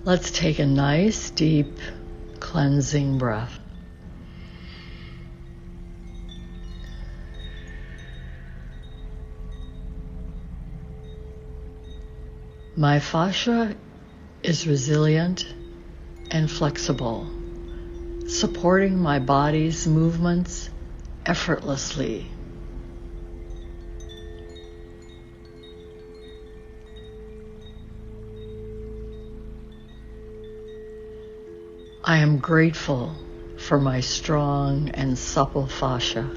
Let's take a nice, deep, cleansing breath. My fascia is resilient and flexible, supporting my body's movements effortlessly. I am grateful for my strong and supple fascia,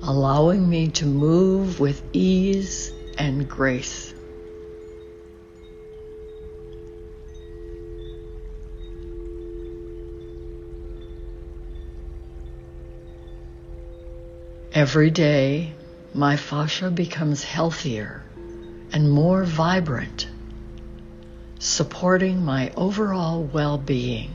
allowing me to move with ease and grace. Every day, my fascia becomes healthier and more vibrant, supporting my overall well-being.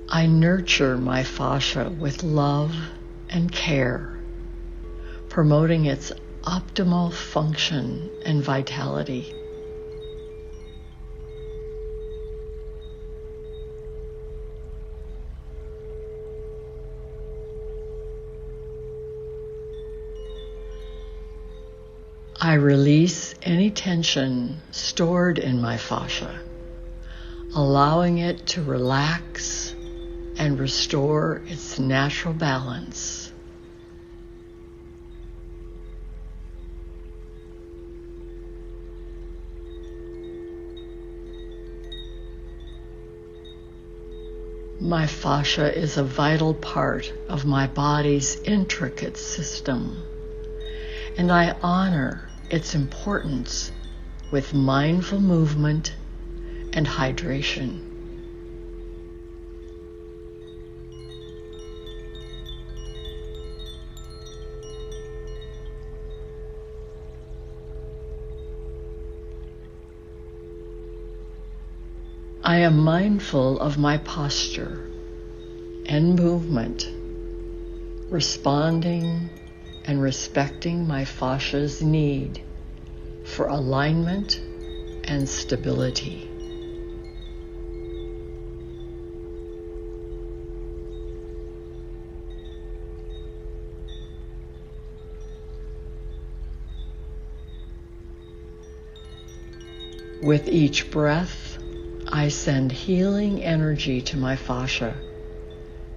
I nurture my fascia with love and care, promoting its optimal function and vitality. I release any tension stored in my fascia, allowing it to relax and restore its natural balance. My fascia is a vital part of my body's intricate system, and I honor its importance with mindful movement and hydration. I am mindful of my posture and movement, responding and respecting my fascia's need for alignment and stability. With each breath, I send healing energy to my fascia,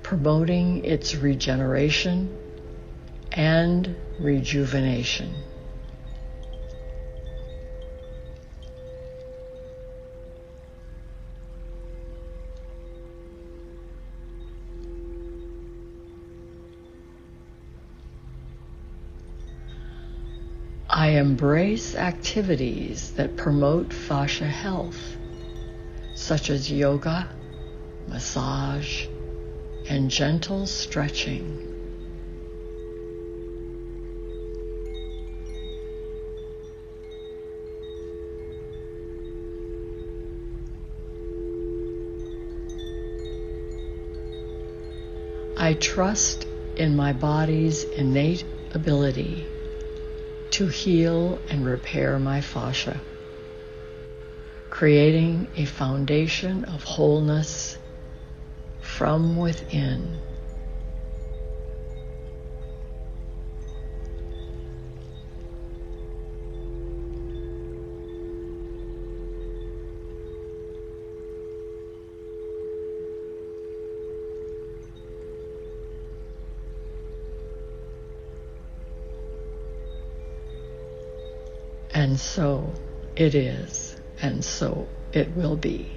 promoting its regeneration and rejuvenation. I embrace activities that promote fascia health, such as yoga, massage, and gentle stretching. I trust in my body's innate ability to heal and repair my fascia, creating a foundation of wholeness from within. And so it is, and so it will be.